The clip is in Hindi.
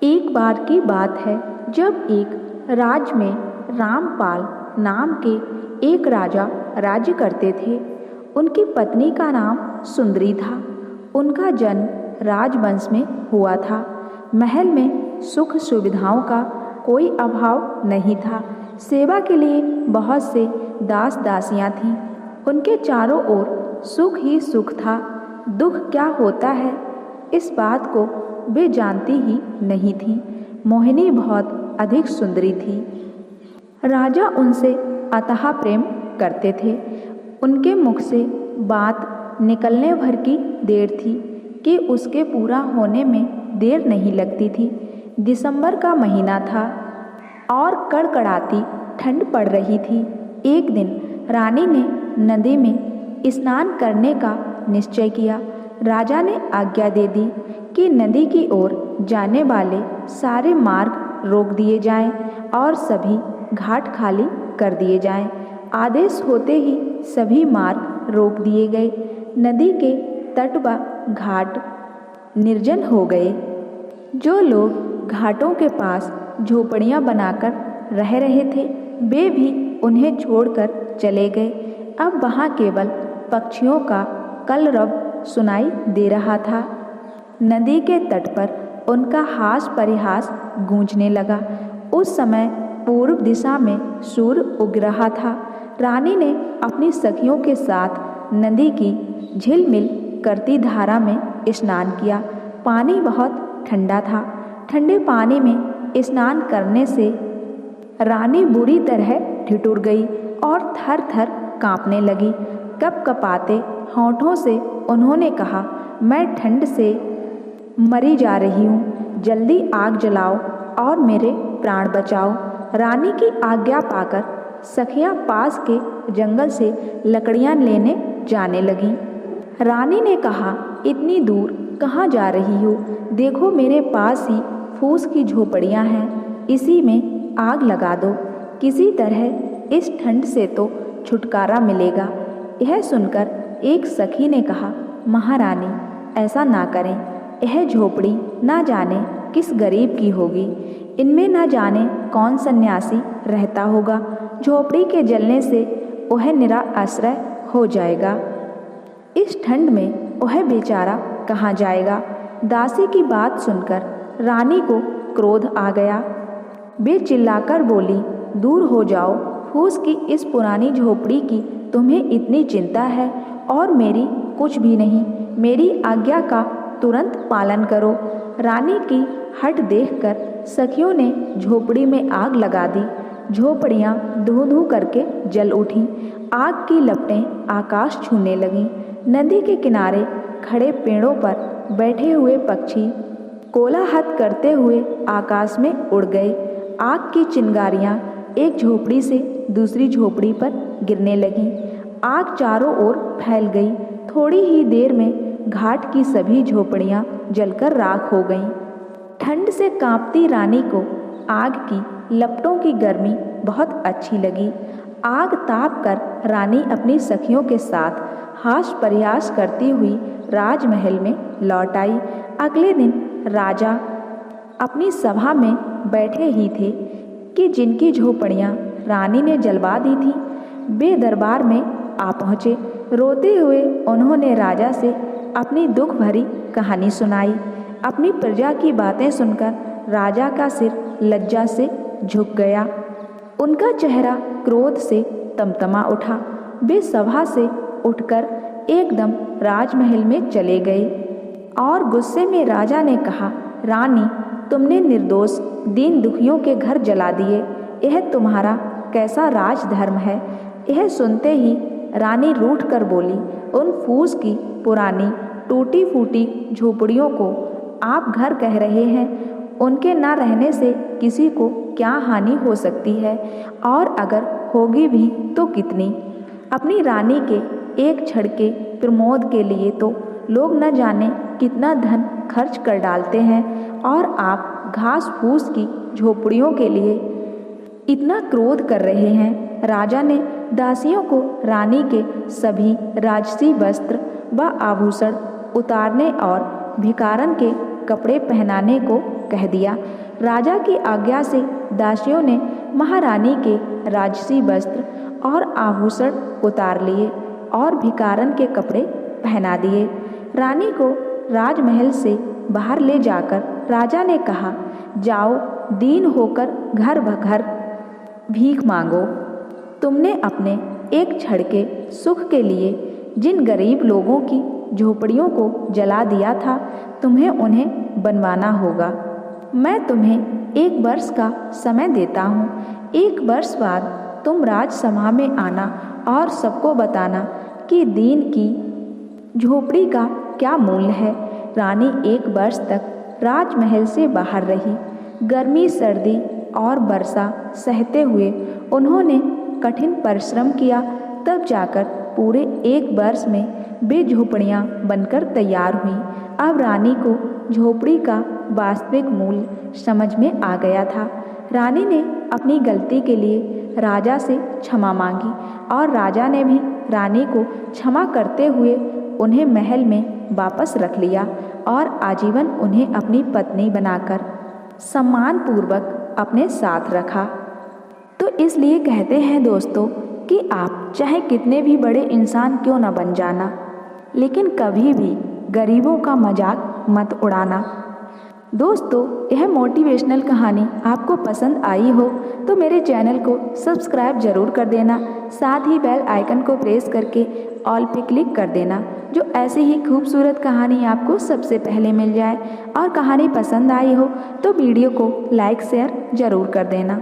एक बार की बात है जब एक राज्य में रामपाल नाम के एक राजा राज्य करते थे। उनकी पत्नी का नाम सुंदरी था। उनका जन्म राजवंश में हुआ था। महल में सुख सुविधाओं का कोई अभाव नहीं था। सेवा के लिए बहुत से दास दासियां थीं। उनके चारों ओर सुख ही सुख था। दुख क्या होता है इस बात को वे जानती ही नहीं थीं। मोहिनी बहुत अधिक सुंदरी थी। राजा उनसे अथाह प्रेम करते थे। उनके मुख से बात निकलने भर की देर थी कि उसके पूरा होने में देर नहीं लगती थी। दिसंबर का महीना था और कड़कड़ाती ठंड पड़ रही थी। एक दिन रानी ने नदी में स्नान करने का निश्चय किया। राजा ने आज्ञा दे दी कि नदी की ओर जाने वाले सारे मार्ग रोक दिए जाएं और सभी घाट खाली कर दिए जाएं। आदेश होते ही सभी मार्ग रोक दिए गए। नदी के तट व घाट निर्जन हो गए। जो लोग घाटों के पास झोपड़ियां बनाकर रह रहे थे वे भी उन्हें छोड़कर चले गए। अब वहाँ केवल पक्षियों का कलरव सुनाई दे रहा था। नदी के तट पर उनका हास परिहास गूंजने लगा। उस समय पूर्व दिशा में सूर्य उग रहा था। रानी ने अपनी सखियों के साथ नदी की झिलमिल करती धारा में स्नान किया। पानी बहुत ठंडा था। ठंडे पानी में स्नान करने से रानी बुरी तरह ठिठुर गई और थर थर कांपने लगी। कपकपाते होठों से उन्होंने कहा, मैं ठंड से मरी जा रही हूँ, जल्दी आग जलाओ और मेरे प्राण बचाओ। रानी की आज्ञा पाकर सखियाँ पास के जंगल से लकड़ियाँ लेने जाने लगीं। रानी ने कहा, इतनी दूर कहाँ जा रही हो? देखो मेरे पास ही फूस की झोपड़ियाँ हैं, इसी में आग लगा दो। किसी तरह इस ठंड से तो छुटकारा मिलेगा। यह सुनकर एक सखी ने कहा, महारानी ऐसा ना करें। यह झोपड़ी ना जाने किस गरीब की होगी। इनमें ना जाने कौन सन्यासी रहता होगा। झोपड़ी के जलने से वह निरा आश्रय हो जाएगा। इस ठंड में वह बेचारा कहाँ जाएगा? दासी की बात सुनकर रानी को क्रोध आ गया। वे चिल्लाकर बोली, दूर हो जाओ। फूस की इस पुरानी झोपड़ी की तुम्हें इतनी चिंता है और मेरी कुछ भी नहीं। मेरी आज्ञा का तुरंत पालन करो। रानी की हठ देखकर सखियों ने झोपड़ी में आग लगा दी। झोपड़ियाँ धू धू करके जल उठीं। आग की लपटें आकाश छूने लगीं। नदी के किनारे खड़े पेड़ों पर बैठे हुए पक्षी कोलाहल करते हुए आकाश में उड़ गए। आग की चिंगारियाँ एक झोपड़ी से दूसरी झोपड़ी पर गिरने लगीं। आग चारों ओर फैल गई। थोड़ी ही देर में घाट की सभी झोपड़ियाँ जलकर राख हो गईं। ठंड से कांपती रानी को आग की लपटों की गर्मी बहुत अच्छी लगी। आग ताप कर रानी अपनी सखियों के साथ हास परिहास करती हुई राजमहल में लौट आई। अगले दिन राजा अपनी सभा में बैठे ही थे कि जिनकी झोपड़ियाँ रानी ने जलवा दी थी वे दरबार में आ पहुँचे। रोते हुए उन्होंने राजा से अपनी दुख भरी कहानी सुनाई। अपनी प्रजा की बातें सुनकर राजा का सिर लज्जा से झुक गया। उनका चेहरा क्रोध से तमतमा उठा। वे सभा से उठकर एकदम राजमहल में चले गए और गुस्से में राजा ने कहा, रानी तुमने निर्दोष दीन दुखियों के घर जला दिए। यह तुम्हारा कैसा राजधर्म है? यह सुनते ही रानी रूठ कर बोली, उन फूस की पुरानी टूटी फूटी झोपड़ियों को आप घर कह रहे हैं। उनके न रहने से किसी को क्या हानि हो सकती है, और अगर होगी भी तो कितनी। अपनी रानी के एक क्षण के प्रमोद के लिए तो लोग न जाने कितना धन खर्च कर डालते हैं, और आप घास फूस की झोपड़ियों के लिए इतना क्रोध कर रहे हैं। राजा ने दासियों को रानी के सभी राजसी वस्त्र व आभूषण उतारने और भिखारन के कपड़े पहनाने को कह दिया। राजा की आज्ञा से दासियों ने महारानी के राजसी वस्त्र और आभूषण उतार लिए और भिखारन के कपड़े पहना दिए। रानी को राजमहल से बाहर ले जाकर राजा ने कहा, जाओ दीन होकर घर घर भीख मांगो। तुमने अपने एक क्षण के सुख के लिए जिन गरीब लोगों की झोपड़ियों को जला दिया था, तुम्हें उन्हें बनवाना होगा। मैं तुम्हें 1 वर्ष का समय देता हूँ। 1 वर्ष बाद तुम राजसभा में आना और सबको बताना कि दीन की झोपड़ी का क्या मूल्य है। रानी 1 वर्ष तक राजमहल से बाहर रही। गर्मी, सर्दी और वर्षा सहते हुए उन्होंने कठिन परिश्रम किया। तब जाकर पूरे 1 वर्ष में वे झोपड़ियाँ बनकर तैयार हुईं। अब रानी को झोपड़ी का वास्तविक मूल्य समझ में आ गया था। रानी ने अपनी गलती के लिए राजा से क्षमा मांगी और राजा ने भी रानी को क्षमा करते हुए उन्हें महल में वापस रख लिया और आजीवन उन्हें अपनी पत्नी बनाकर सम्मानपूर्वक अपने साथ रखा। तो इसलिए कहते हैं दोस्तों कि आप चाहे कितने भी बड़े इंसान क्यों न बन जाना, लेकिन कभी भी गरीबों का मजाक मत उड़ाना। दोस्तों, यह मोटिवेशनल कहानी आपको पसंद आई हो तो मेरे चैनल को सब्सक्राइब जरूर कर देना। साथ ही बेल आइकन को प्रेस करके ऑल पे क्लिक कर देना, जो ऐसी ही खूबसूरत कहानी आपको सबसे पहले मिल जाए। और कहानी पसंद आई हो तो वीडियो को लाइक शेयर जरूर कर देना।